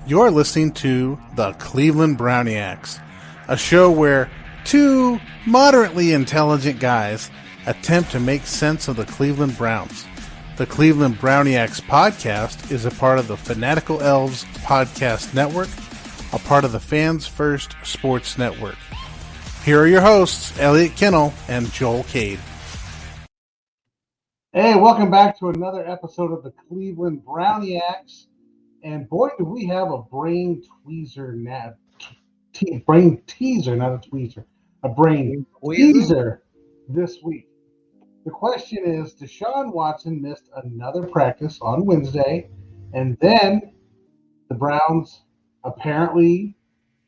You're listening to the Cleveland Browniacs, a show where two moderately intelligent guys attempt to make sense of the Cleveland Browns. The Cleveland Browniacs podcast is a part of the Fanatical Elves podcast network, a part of the Fans First Sports Network. Here are your hosts, Elliot Kennel and Joel Cade. Hey, welcome back to another episode of the Cleveland Browniacs. And boy, do we have a brain teaser, not a tweezer, a brain teaser this week. The question is, Deshaun Watson missed another practice on Wednesday, and then the Browns apparently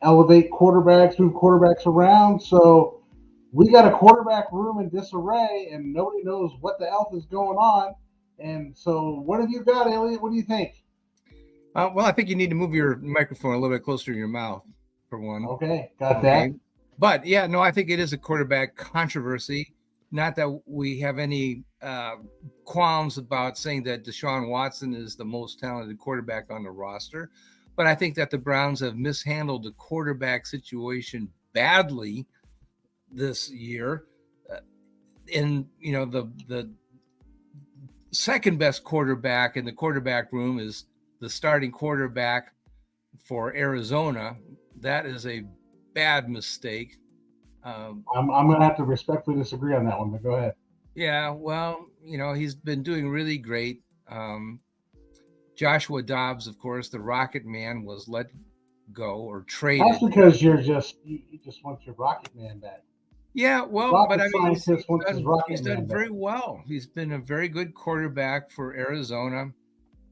move quarterbacks around. So we got a quarterback room in disarray, and nobody knows what the hell is going on. And so what have you got, Elliot? What do you think? Well, I think you need to move your microphone a little bit closer to your mouth, for one. Okay, got that. But, yeah, no, I think it is a quarterback controversy. Not that we have any qualms about saying that Deshaun Watson is the most talented quarterback on the roster. But I think that the Browns have mishandled the quarterback situation badly this year. The second best quarterback in the quarterback room is the starting quarterback for Arizona. That is a bad mistake. I'm going to have to respectfully disagree on that one, but go ahead. Yeah, well, he's been doing really great. Joshua Dobbs, of course, the Rocket Man, was let go or traded. That's because you just want your Rocket Man back. Yeah, well, but I mean, he's done very well. He's been a very good quarterback for Arizona,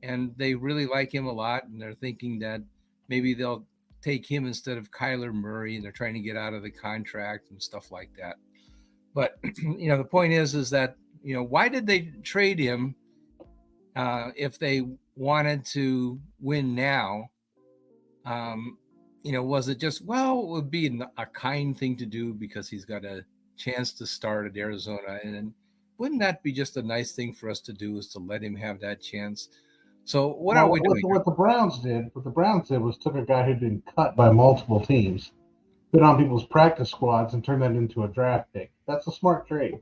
and they really like him a lot, and they're thinking that maybe they'll take him instead of Kyler Murray, and they're trying to get out of the contract and stuff like that. But, the point is that, why did they trade him if they wanted to win now? Was it just, it would be a kind thing to do because he's got a chance to start at Arizona. And wouldn't that be just a nice thing for us to do, is to let him have that chance? So what are we doing? What the Browns did was took a guy who'd been cut by multiple teams, put on people's practice squads, and turned that into a draft pick. That's a smart trade.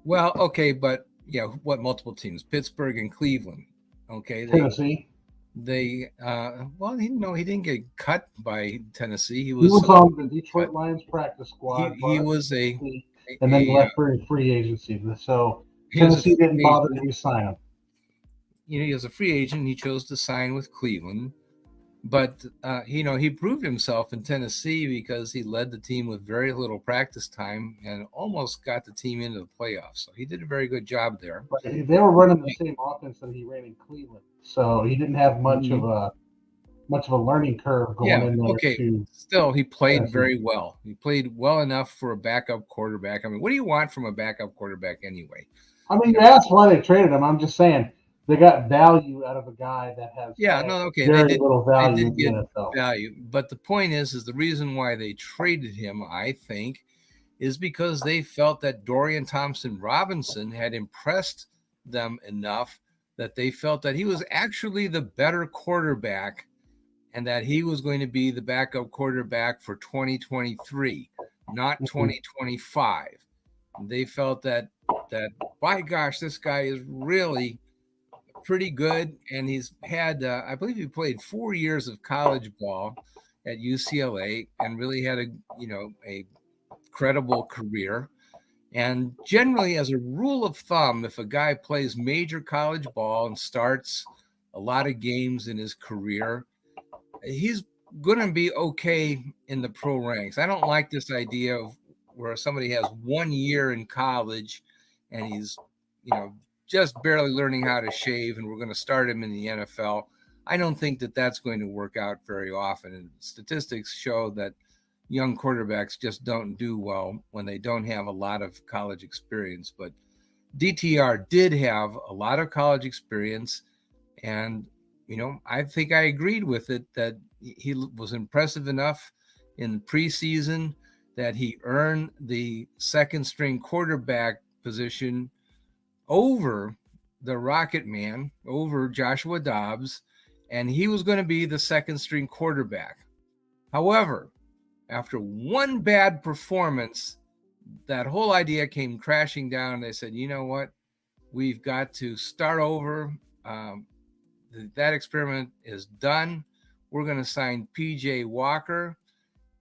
Well, okay, but what multiple teams? Pittsburgh and Cleveland. Okay, Tennessee. He didn't get cut by Tennessee. He was on the Detroit Lions practice squad. He was and then left for free agency. So Tennessee didn't bother to re-sign him. He was a free agent. He chose to sign with Cleveland, but he proved himself in Tennessee because he led the team with very little practice time and almost got the team into the playoffs. So he did a very good job there. But they were running the same offense that he ran in Cleveland, so he didn't have much of a learning curve going in there. Okay. Still, he played very well. He played well enough for a backup quarterback. I mean, what do you want from a backup quarterback anyway? I mean, you asked why they traded him. I'm just saying they got value out of a guy that has very little value in the NFL. Value. But the point is the reason why they traded him, I think, is because they felt that Dorian Thompson-Robinson had impressed them enough that they felt that he was actually the better quarterback and that he was going to be the backup quarterback for 2023, not 2025. And they felt that by gosh, this guy is really pretty good, and he's had I believe he played 4 years of college ball at UCLA and really had a credible career. And generally, as a rule of thumb, if a guy plays major college ball and starts a lot of games in his career, he's going to be okay in the pro ranks. I don't like this idea of where somebody has 1 year in college and he's just barely learning how to shave, and we're going to start him in the NFL. I don't think that that's going to work out very often. And statistics show that young quarterbacks just don't do well when they don't have a lot of college experience. But DTR did have a lot of college experience, and I think I agreed with it that he was impressive enough in preseason that he earned the second string quarterback position over the Rocket Man, over Joshua Dobbs, and he was going to be the second string quarterback. However, after one bad performance, that whole idea came crashing down. They said, you know what? We've got to start over. That experiment is done. We're going to sign PJ Walker.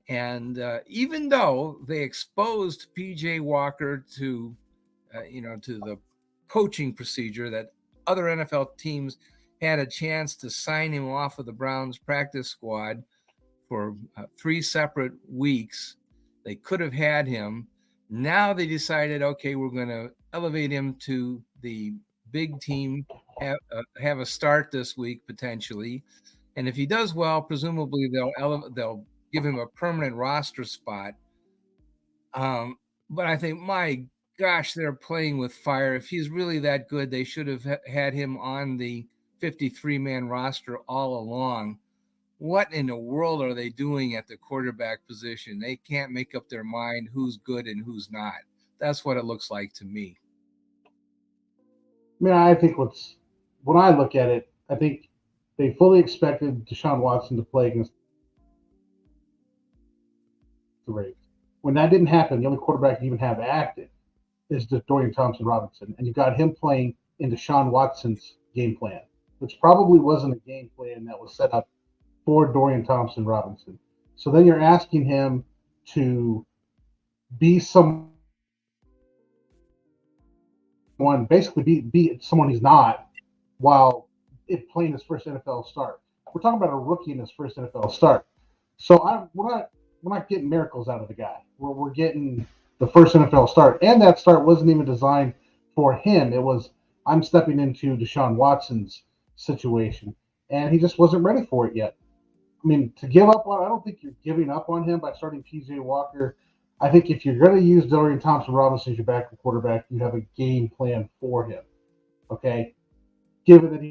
And even though they exposed PJ Walker to the coaching procedure that other NFL teams had a chance to sign him off of the Browns practice squad for 3 separate weeks, they could have had him. Now they decided, okay, we're going to elevate him to the big team, have a start this week potentially, and if he does well, presumably they'll give him a permanent roster spot. But I think, my gosh, they're playing with fire. If he's really that good, they should have had him on the 53-man roster all along. What in the world are they doing at the quarterback position? They can't make up their mind who's good and who's not. That's what it looks like to me. I mean, I think when I look at it, I think they fully expected Deshaun Watson to play against the Ravens. When that didn't happen, the only quarterback you even have active is Dorian Thompson-Robinson, and you got him playing in Deshaun Watson's game plan, which probably wasn't a game plan that was set up for Dorian Thompson-Robinson. So then you're asking him to be someone, basically be someone he's not, while playing his first NFL start. We're talking about a rookie in his first NFL start. So we're not getting miracles out of the guy. We're getting the first NFL start, and that start wasn't even designed for him. It was, I'm stepping into Deshaun Watson's situation, and he just wasn't ready for it yet. I mean, to give up on, I don't think you're giving up on him by starting PJ Walker. I think if you're going to use Dorian Thompson-Robinson as your backup quarterback, you have a game plan for him. Okay? Given that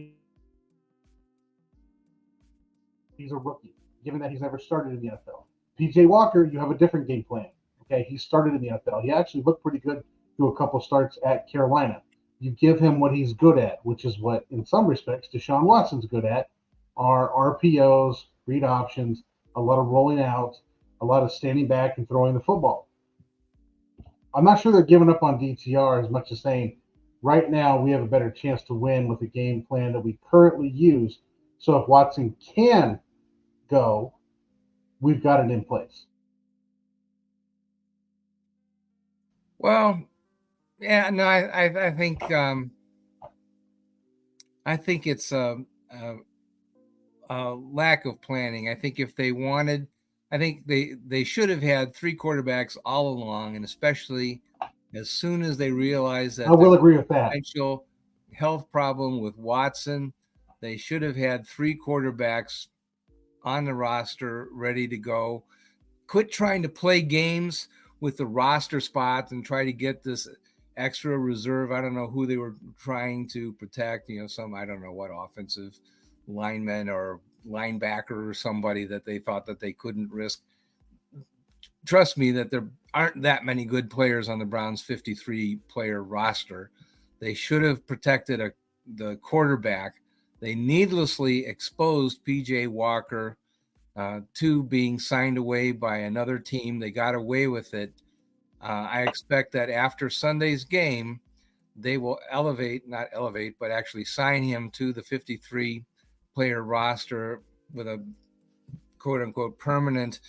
he's a rookie, given that he's never started in the NFL. PJ Walker, you have a different game plan. Okay? He started in the NFL. He actually looked pretty good through a couple starts at Carolina. You give him what he's good at, which is what, in some respects, Deshaun Watson's good at, are RPOs, read options, a lot of rolling out, a lot of standing back and throwing the football. I'm not sure they're giving up on DTR as much as saying, right now we have a better chance to win with the game plan that we currently use. So if Watson can go, we've got it in place. Well, yeah, no, I think it's a lack of planning. I think if they wanted, I think they should have had 3 quarterbacks all along, and especially as soon as they realized that I will agree with that. Potential health problem with Watson, they should have had 3 quarterbacks on the roster ready to go. Quit trying to play games with the roster spots and try to get this extra reserve. I don't know who they were trying to protect, some, I don't know what offensive lineman or linebacker or somebody that they thought that they couldn't risk. Trust me that there aren't that many good players on the Browns 53-player roster. They should have protected the quarterback. They needlessly exposed PJ Walker to being signed away by another team. They got away with it. I expect that after Sunday's game, they will but actually sign him to the 53-player roster with a quote-unquote permanent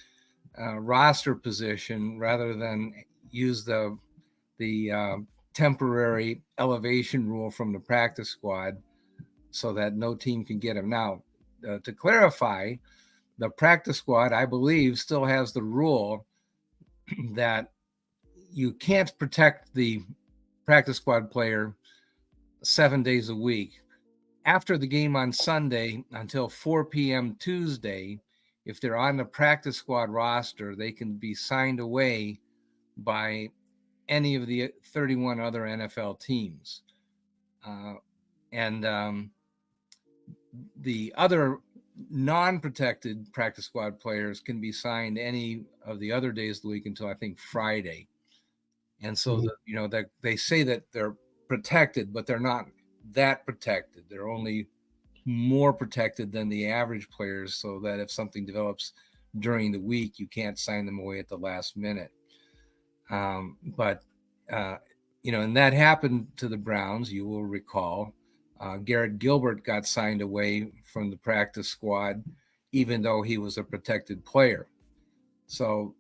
roster position, rather than use the temporary elevation rule from the practice squad so that no team can get him. Now, to clarify, the practice squad, I believe, still has the rule that you can't protect the practice squad player 7 days a week. After the game on Sunday until 4 p.m. Tuesday, if they're on the practice squad roster, they can be signed away by any of the 31 other NFL teams. And the other non-protected practice squad players can be signed any of the other days of the week until I think Friday. And so, that they say that they're protected, but they're not that protected. They're only more protected than the average players, so that if something develops during the week, you can't sign them away at the last minute. But and that happened to the Browns. You will recall Garrett Gilbert got signed away from the practice squad, even though he was a protected player. So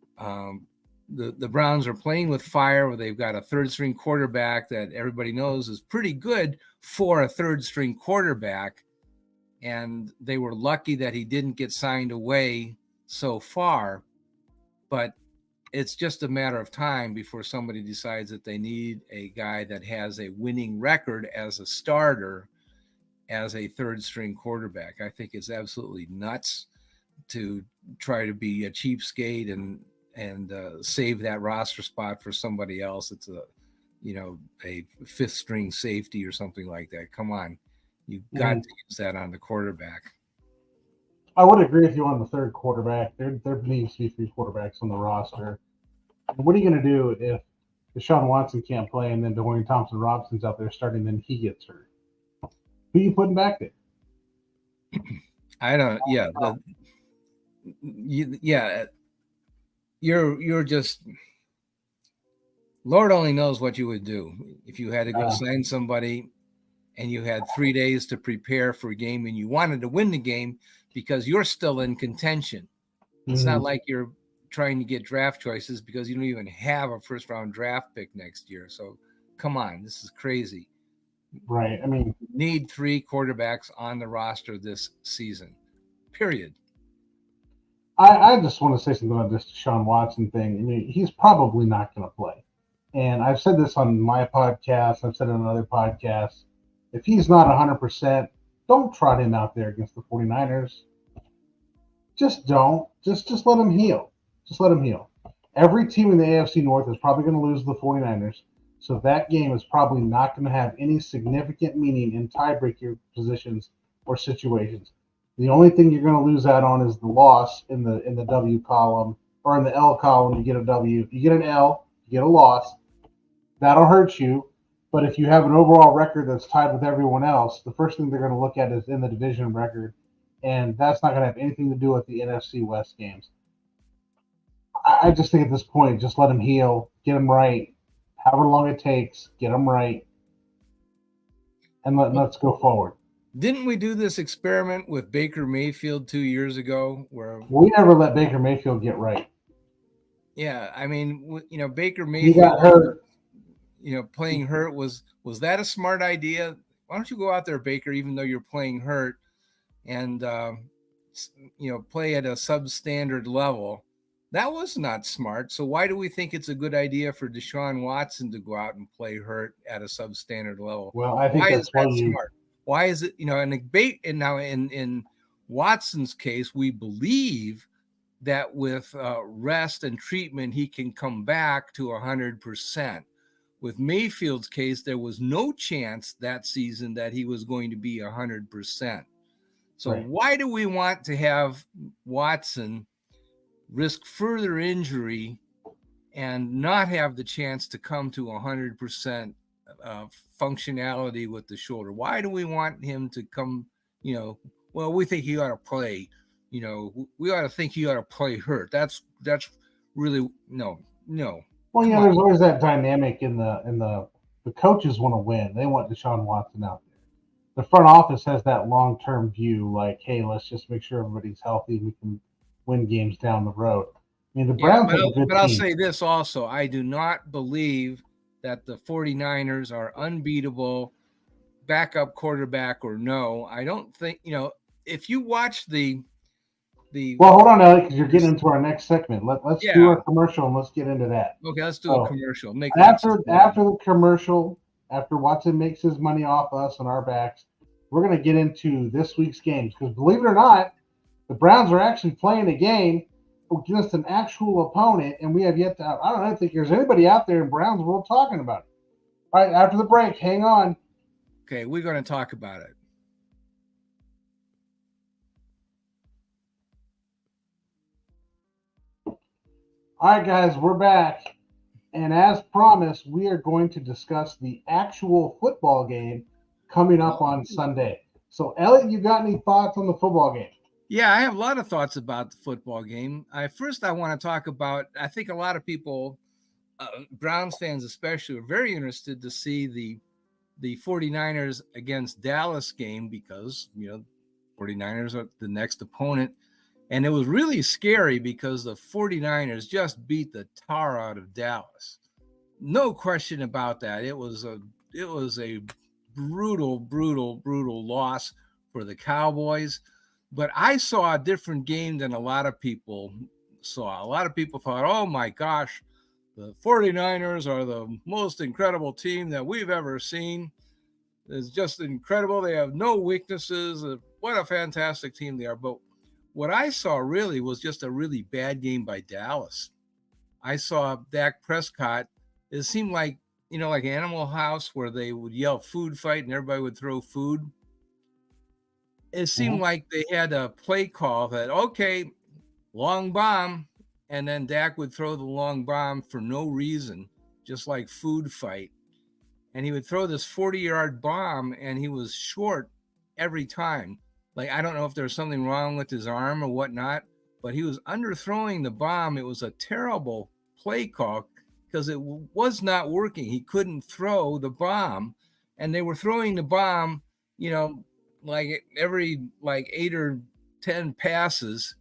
the Browns are playing with fire, where they've got a third-string quarterback that everybody knows is pretty good for a third-string quarterback, and they were lucky that he didn't get signed away so far. But it's just a matter of time before somebody decides that they need a guy that has a winning record as a starter as a third-string quarterback. I think it's absolutely nuts to try to be a cheapskate and save that roster spot for somebody else. It's a fifth-string safety or something like that. Come on, you've got to use that on the quarterback. I would agree with you on the third quarterback. There needs to be 3 quarterbacks on the roster. What are you going to do if Deshaun Watson can't play and then Dorian Thompson-Robson's out there starting, then he gets hurt? Who are you putting back there? I don't. Yeah. You're just. Lord only knows what you would do if you had to go sign somebody, and you had 3 days to prepare for a game, and you wanted to win the game because you're still in contention. It's not like you're trying to get draft choices because you don't even have a first-round draft pick next year. So, come on, this is crazy. Right. I mean, you need 3 quarterbacks on the roster this season. Period. I just want to say something about this Deshaun Watson thing. I mean, he's probably not going to play. And I've said this on my podcast. I've said it on other podcasts. If he's not 100%, don't trot him out there against the 49ers. Just don't. Just let him heal. Just let him heal. Every team in the AFC North is probably going to lose the 49ers. So that game is probably not going to have any significant meaning in tiebreaker positions or situations. The only thing you're going to lose out on is the loss in the W column, or in the L column. You get a W. You get an L. You get a loss. That'll hurt you. But if you have an overall record that's tied with everyone else, the first thing they're going to look at is in the division record, and that's not going to have anything to do with the NFC West games. I just think at this point, just let him heal, get him right, however long it takes, get him right, and let's go forward. Didn't we do this experiment with Baker Mayfield 2 years ago? Where we never let Baker Mayfield get right. Yeah, I mean, Baker Mayfield. He got hurt. Playing hurt was that a smart idea? Why don't you go out there, Baker, even though you're playing hurt, and play at a substandard level? That was not smart. So why do we think it's a good idea for Deshaun Watson to go out and play hurt at a substandard level? Well, I think that's smart. Why is it, and now in Watson's case, we believe that with rest and treatment, he can come back to 100%. With Mayfield's case, there was no chance that season that he was going to be 100%. So Why do we want to have Watson risk further injury and not have the chance to come to 100% functionality with the shoulder? Why do we want him to come, we think he ought to play, we ought to think he ought to play hurt. That's really, no. Well, there's always that dynamic in the coaches want to win. They want Deshaun Watson out there. The front office has that long-term view, like, hey, let's just make sure everybody's healthy. We can win games down the road. I mean, the Browns have a good team. I'll say this also. I do not believe that the 49ers are unbeatable, backup quarterback or no. I don't think, if you watch Well, hold on, Ellie, because you're getting into our next segment. Let's do our commercial and let's get into that. Okay, let's do a commercial. After the commercial, after Watson makes his money off us and our backs, we're going to get into this week's games. Because believe it or not, the Browns are actually playing a game against an actual opponent, and we have yet to. I don't think there's anybody out there in Brownsville talking about it. All right, after the break, hang on. Okay, we're going to talk about it. All right, guys, we're back. And as promised, we are going to discuss the actual football game coming up on Sunday. So, Elliot, you got any thoughts on the football game? Yeah, I have a lot of thoughts about the football game. First, I want to talk about, I think a lot of people, Browns fans especially, are very interested to see the 49ers against Dallas game because, 49ers are the next opponent. And it was really scary because the 49ers just beat the tar out of Dallas. No question about that. It was a brutal, brutal, brutal loss for the Cowboys. But I saw a different game than a lot of people saw. A lot of people thought, oh my gosh, the 49ers are the most incredible team that we've ever seen. It's just incredible. They have no weaknesses. What a fantastic team they are. But what I saw really was just a really bad game by Dallas. I saw Dak Prescott. It seemed like, like Animal House where they would yell food fight and everybody would throw food. It seemed like they had a play call that, okay, long bomb, and then Dak would throw the long bomb for no reason, just like food fight. And he would throw this 40-yard bomb, and he was short every time. Like, I don't know if there's something wrong with his arm or whatnot, but he was underthrowing the bomb. It was a terrible play call because it was not working. He couldn't throw the bomb, and they were throwing the bomb, like every 8 or 10 passes,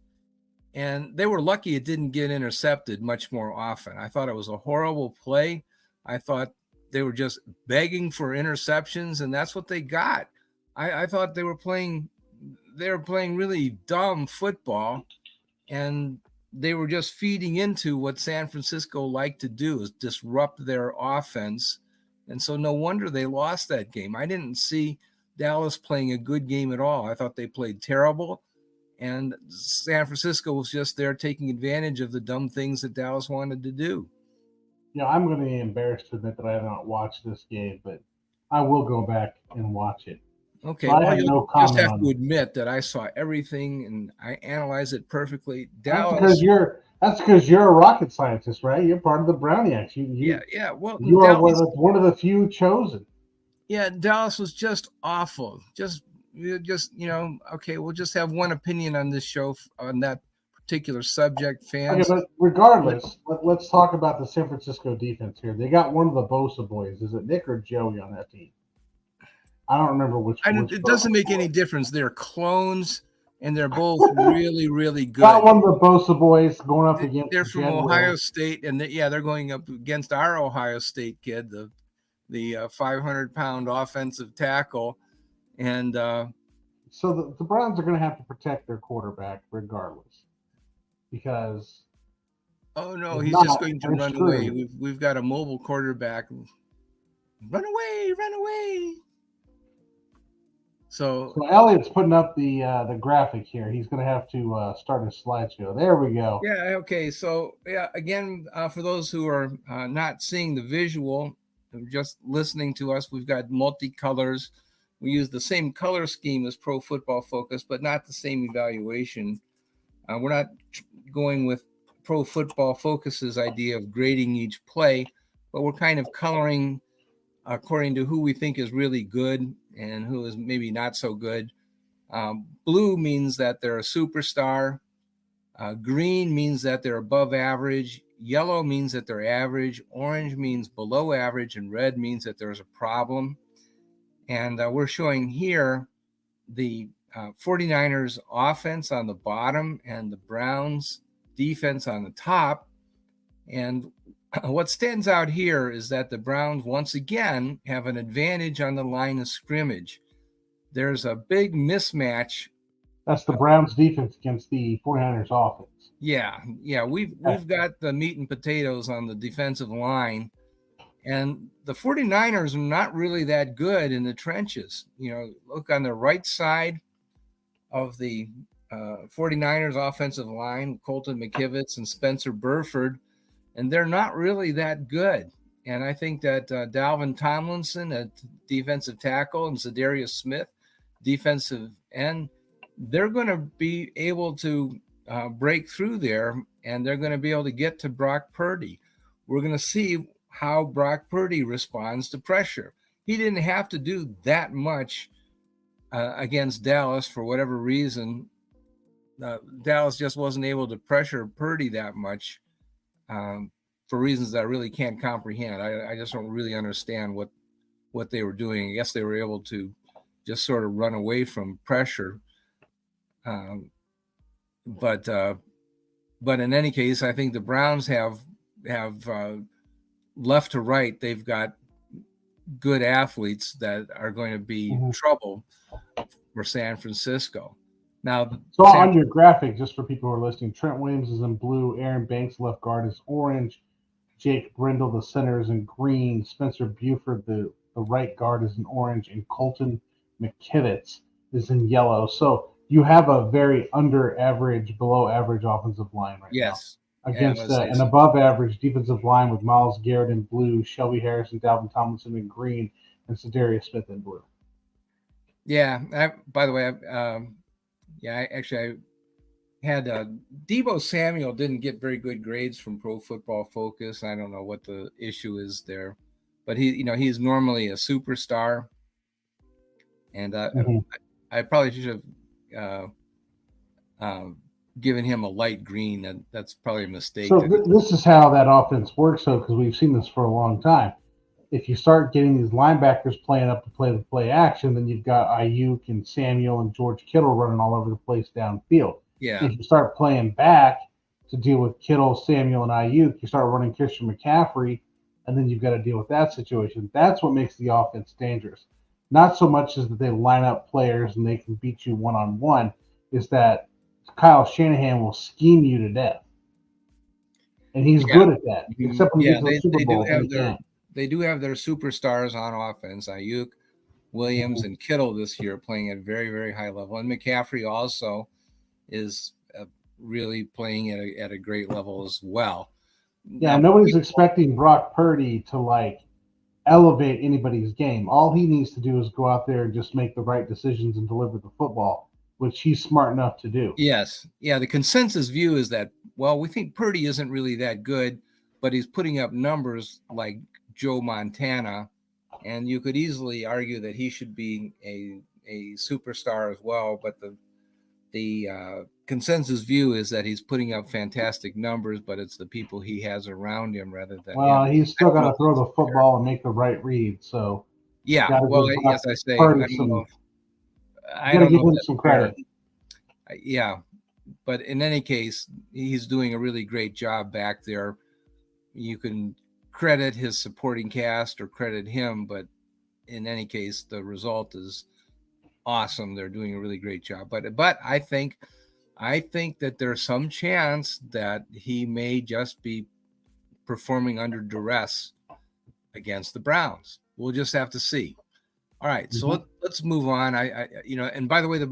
and they were lucky it didn't get intercepted much more often. I thought it was a horrible play. I thought they were just begging for interceptions, and that's what they got. I thought they were playing really dumb football, and they were just feeding into what San Francisco liked to do, is disrupt their offense. And so no wonder they lost that game. I didn't see Dallas playing a good game at all. I thought they played terrible, and San Francisco was just there taking advantage of the dumb things that Dallas wanted to do. I'm going to be embarrassed to admit that I have not watched this game, but I will go back and watch it. Okay, so well, you just have to admit that I saw everything and I analyzed it perfectly. Dallas, that's because you're a rocket scientist, right? You're part of the Browniacs. Yeah. Well, you are one of the few chosen. Yeah, Dallas was just awful. Okay, we'll just have one opinion on this show on that particular subject, fans. Okay, but regardless, let's talk about the San Francisco defense here. They got one of the Bosa boys. Is it Nick or Joey on that team? I don't remember which. It doesn't make any difference. They're clones, and they're both really, really good. Got one of the Bosa boys going up against. They're from Ohio State, and they're going up against our Ohio State kid, the 500-pound offensive tackle, and so the Browns are going to have to protect their quarterback regardless, because oh no, he's just going to run away. We've got a mobile quarterback. Run away. So Elliot's putting up the graphic here. He's going to have to start a slideshow. There we go. Yeah. Okay. So again, for those who are not seeing the visual, just listening to us, we've got multicolors. We use the same color scheme as Pro Football Focus, but not the same evaluation. We're not going with Pro Football Focus's idea of grading each play, but we're kind of coloring according to who we think is really good and who is maybe not so good. Blue means that they're a superstar. Green means that they're above average. Yellow means that they're average. Orange means below average. And red means that there's a problem. And we're showing here the 49ers offense on the bottom and the Browns defense on the top. And what stands out here is that the Browns once again have an advantage on the line of scrimmage. There's a big mismatch. That's the Browns defense against the 49ers offense. Yeah. We've got the meat and potatoes on the defensive line, and the 49ers are not really that good in the trenches. Look on the right side of the 49ers offensive line, Colton McKivitz and Spencer Burford, and they're not really that good. And I think that Dalvin Tomlinson at defensive tackle and Zadarius Smith, defensive end, they're going to be able to break through there, and they're going to be able to get to Brock Purdy. We're going to see how Brock Purdy responds to pressure. He didn't have to do that much against Dallas for whatever reason. Dallas just wasn't able to pressure Purdy that much for reasons that I really can't comprehend. I just don't really understand what they were doing. I guess they were able to just sort of run away from pressure. But in any case, I think the Browns have left to right. They've got good athletes that are going to be trouble for San Francisco. Now, so on your graphic, just for people who are listening, Trent Williams is in blue, Aaron Banks, left guard, is orange, Jake Brindle, the center, is in green, Spencer Buford, the right guard, is in orange, and Colton McKivitz is in yellow. So you have a very under average, below average offensive line right now. Against an above average defensive line with Myles Garrett in blue, Shelby Harris and Dalvin Tomlinson in green, and Sedarius Smith in blue. Yeah. By the way, I had Deebo Samuel didn't get very good grades from Pro Football Focus. I don't know what the issue is there, but he's normally a superstar, and I probably should have given him a light green. That's probably a mistake. So this is how that offense works, though, because we've seen this for a long time. If you start getting these linebackers playing up to play the play action, then you've got Ayuk and Samuel and George Kittle running all over the place downfield. Yeah. If you start playing back to deal with Kittle, Samuel, and Ayuk, you start running Christian McCaffrey, and then you've got to deal with that situation. That's what makes the offense dangerous. Not so much as that they line up players and they can beat you one-on-one, is that Kyle Shanahan will scheme you to death. And he's good at that. Except when he gets to the Super Bowl. They do have their superstars on offense, Ayuk, Williams, and Kittle this year playing at a very, very high level. And McCaffrey also is really playing at a great level as well. Yeah, nobody's expecting Brock Purdy to, elevate anybody's game. All he needs to do is go out there and just make the right decisions and deliver the football, which he's smart enough to do. Yes. Yeah, the consensus view is that, we think Purdy isn't really that good, but he's putting up numbers like Joe Montana, and you could easily argue that he should be a superstar as well. But the consensus view is that he's putting up fantastic numbers, but it's the people he has around him rather than. Well, he's still got to throw the football and make the right read. So yeah, yes, I say. I don't know give him some credit. Yeah, but in any case, he's doing a really great job back there. You can credit his supporting cast or credit him, but in any case, the result is awesome. They're doing a really great job. But I think that there's some chance that he may just be performing under duress against the Browns. We'll just have to see. All right, so let's move on. And by the way,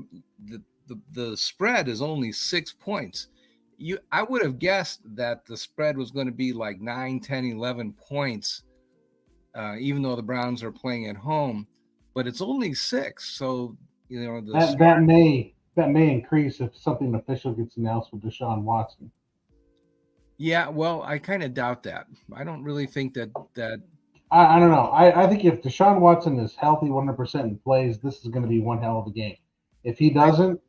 the spread is only 6 points. I would have guessed that the spread was going to be like 9, 10, 11 points, even though the Browns are playing at home, but it's only 6. So, that may increase if something official gets announced with Deshaun Watson. Yeah, well, I kind of doubt that. I don't really think that. I don't know. I think if Deshaun Watson is healthy 100% and plays, this is going to be one hell of a game. If he doesn't,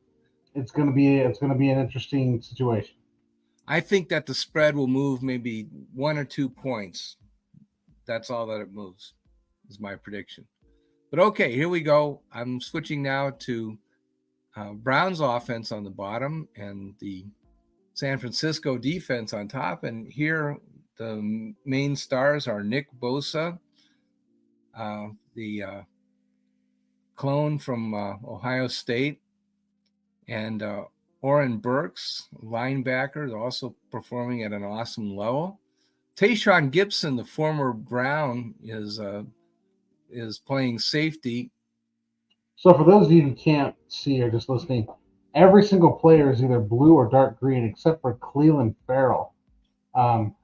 it's going to be an interesting situation. I think that the spread will move maybe 1 or 2 points. That's all that it moves, is my prediction. But okay, here we go. I'm switching now to Browns offense on the bottom and the San Francisco defense on top. And here the main stars are Nick Bosa, the clone from Ohio State, and Oren Burks, linebacker, is also performing at an awesome level. Tayshaun Gibson, the former Brown, is playing safety. So for those of you who can't see or just listening, every single player is either blue or dark green except for Cleveland Farrell,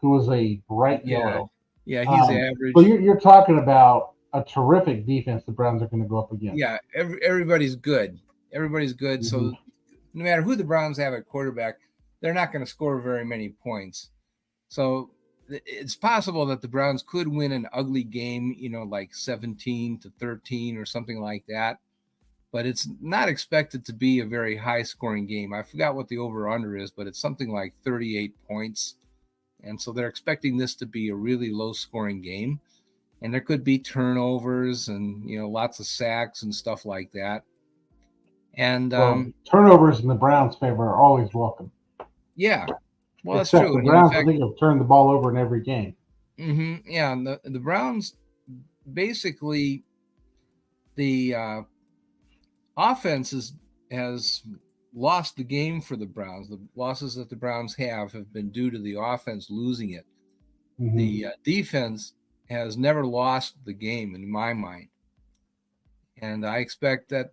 who is a bright yellow. Yeah, he's average. But you're talking about a terrific defense the Browns are going to go up against. Yeah, everybody's good. Everybody's good. So no matter who the Browns have at quarterback, they're not going to score very many points. So it's possible that the Browns could win an ugly game, like 17-13 or something like that. but it's not expected to be a very high-scoring game. I forgot what the over-under is, but it's something like 38 points. And so they're expecting this to be a really low-scoring game. And there could be turnovers and, lots of sacks and stuff like that. And turnovers in the Browns' favor are always welcome. Yeah, well, except that's true. The Browns, I think, have turned the ball over in every game. Yeah, and the Browns basically the offense has lost the game for the Browns. The losses that the Browns have been due to the offense losing it. The defense has never lost the game in my mind, and I expect that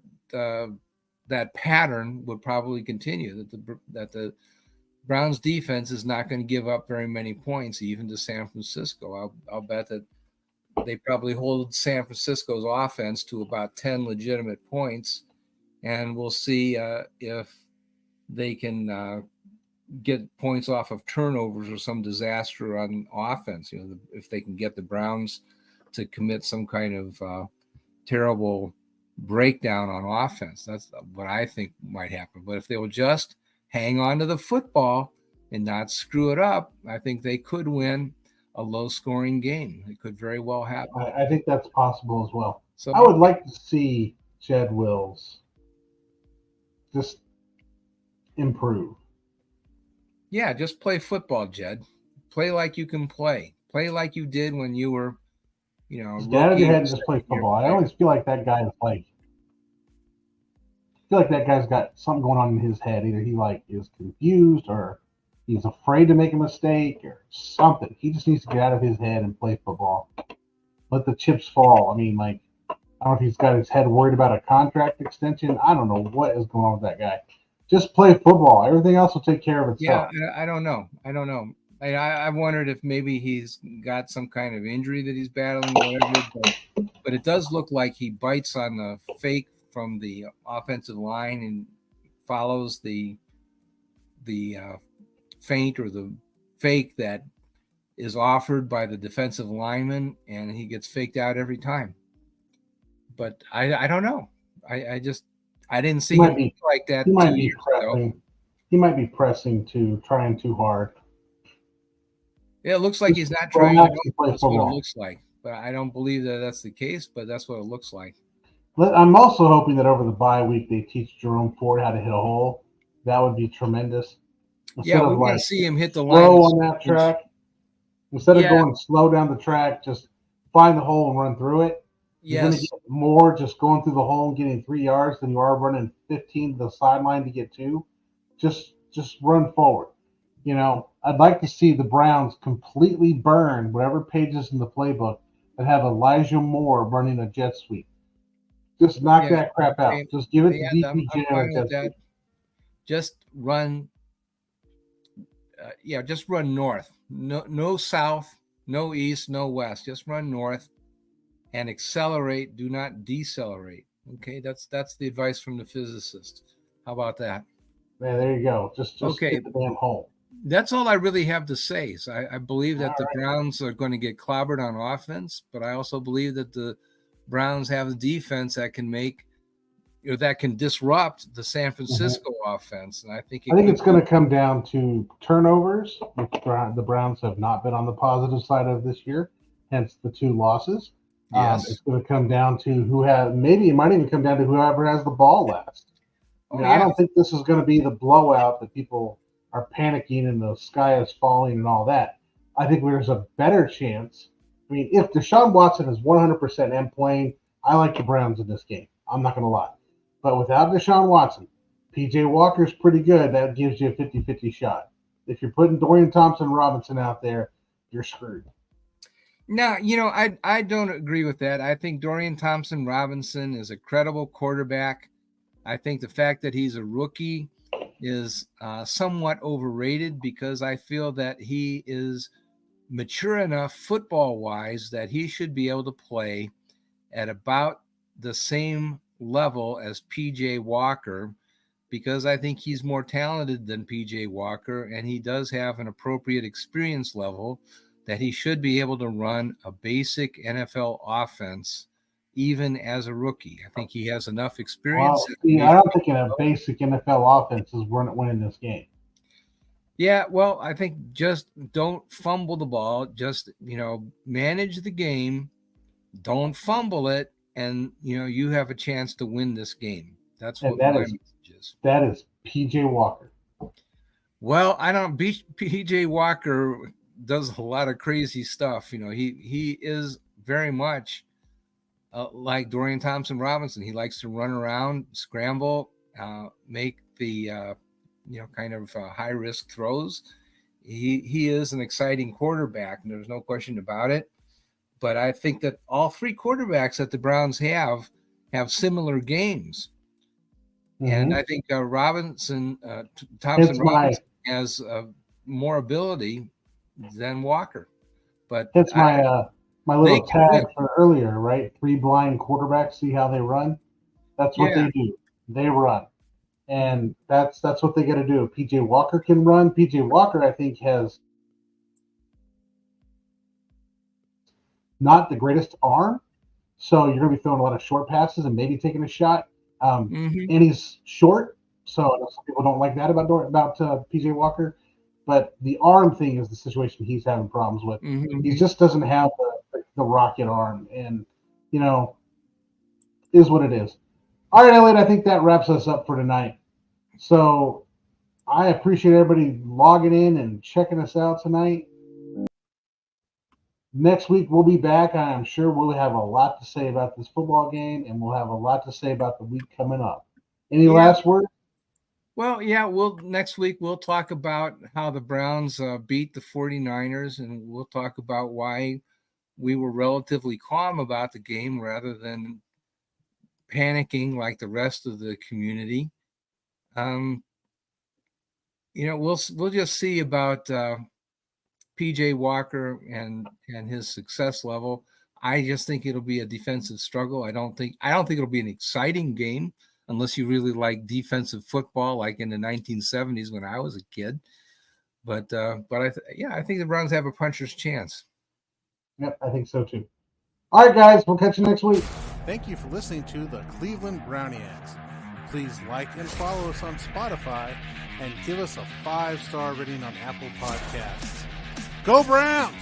that pattern would probably continue. That the Browns defense is not going to give up very many points, even to San Francisco. I'll bet that they probably hold San Francisco's offense to about 10 legitimate points, and we'll see if they can get points off of turnovers or some disaster on offense. If they can get the Browns to commit some kind of terrible breakdown on offense, that's what I think might happen. But if they'll just hang on to the football and not screw it up, I think they could win a low-scoring game. It could very well happen. I think that's possible as well. So I would like to see Jed Wills just improve. Yeah, just play football, Jed. Play like you can play. Play like you did when you were, get out of your head and just play football. I always feel like that guy is that guy's got something going on in his head. Either he is confused or he's afraid to make a mistake or something. He just needs to get out of his head and play football. Let the chips fall. I mean, I don't know if he's got his head worried about a contract extension. I don't know what is going on with that guy. Just play football. Everything else will take care of itself. Yeah, I don't know. I wondered if maybe he's got some kind of injury that he's battling, whatever. But it does look like he bites on the fake from the offensive line and follows the feint or the fake that is offered by the defensive lineman, and he gets faked out every time. But I don't know. I didn't see him like that. He might be pressing. He might be pressing trying too hard. Yeah, it looks like he's not trying. That's what it looks like. But I don't believe that that's the case, but that's what it looks like. I'm also hoping that over the bye week they teach Jerome Ford how to hit a hole. That would be tremendous. Instead we want to see him hit the line slow on that track. Instead of going slow down the track, just find the hole and run through it. You're going to get more just going through the hole and getting 3 yards than you are running 15 to the sideline to get 2. Just run forward. I'd like to see the Browns completely burn whatever pages in the playbook that have Elijah Moore running a jet sweep. Just knock that crap out. Just give it to DPJ on a jet sweep. Just run. Just run north. No south, no east, no west. Just run north and accelerate. Do not decelerate. Okay, that's the advice from the physicist. How about that? Yeah, there you go. Just get the damn hole. That's all I really have to say. So I believe that the Browns are going to get clobbered on offense, but I also believe that the Browns have a defense that can that can disrupt the San Francisco offense. And I think it's going to come down to turnovers, which the Browns have not been on the positive side of this year, hence the 2 losses. Yes. It's going to come down to maybe it might even come down to whoever has the ball last. I don't think this is going to be the blowout that people are panicking and the sky is falling and all that. I think there's a better chance. I mean, if Deshaun Watson is 100% and playing, I like the Browns in this game. I'm not going to lie. But without Deshaun Watson, P.J. Walker's pretty good. That gives you a 50-50 shot. If you're putting Dorian Thompson-Robinson out there, you're screwed. No, I don't agree with that. I think Dorian Thompson-Robinson is a credible quarterback. I think the fact that he's a rookie is somewhat overrated because I feel that he is mature enough football-wise that he should be able to play at about the same level as P.J. Walker, because I think he's more talented than P.J. Walker, and he does have an appropriate experience level that he should be able to run a basic NFL offense even as a rookie. I think he has enough experience. Well, I don't think in a basic NFL offense is winning this game. Yeah, well, I think just don't fumble the ball. Just, manage the game. Don't fumble it. And, you have a chance to win this game. That's what my message is. That is P.J. Walker. Well, I don't. P.J. Walker does a lot of crazy stuff. He is very much like Dorian Thompson-Robinson. He likes to run around, scramble, make the kind of high-risk throws. He is an exciting quarterback, and there's no question about it. But I think that all three quarterbacks that the Browns have similar games. Mm-hmm. And I think Thompson-Robinson has more ability than Walker. But it's my little tag for earlier, right? 3 blind quarterbacks, see how they run? That's what they do. They run. And that's what they got to do. P.J. Walker can run. P.J. Walker, I think, has not the greatest arm. So you're going to be throwing a lot of short passes and maybe taking a shot. And he's short. So some people don't like that about P.J. Walker. But the arm thing is the situation he's having problems with. Mm-hmm. He just doesn't have the rocket arm. And, is what it is. All right, Elliot, I think that wraps us up for tonight. So I appreciate everybody logging in and checking us out tonight. Next week, we'll be back. I am sure we'll have a lot to say about this football game, and we'll have a lot to say about the week coming up. Any last words? Well, next week we'll talk about how the Browns beat the 49ers, and we'll talk about why we were relatively calm about the game rather than panicking like the rest of the community. We'll just see about P.J. Walker and his success level. I just think it'll be a defensive struggle. I don't think it'll be an exciting game unless you really like defensive football, like in the 1970s when I was a kid. But I think the Browns have a puncher's chance. Yep, I think so too. All right, guys, we'll catch you next week. Thank you for listening to the Cleveland Browniacs. Please like and follow us on Spotify and give us a 5-star rating on Apple Podcasts. Go Browns!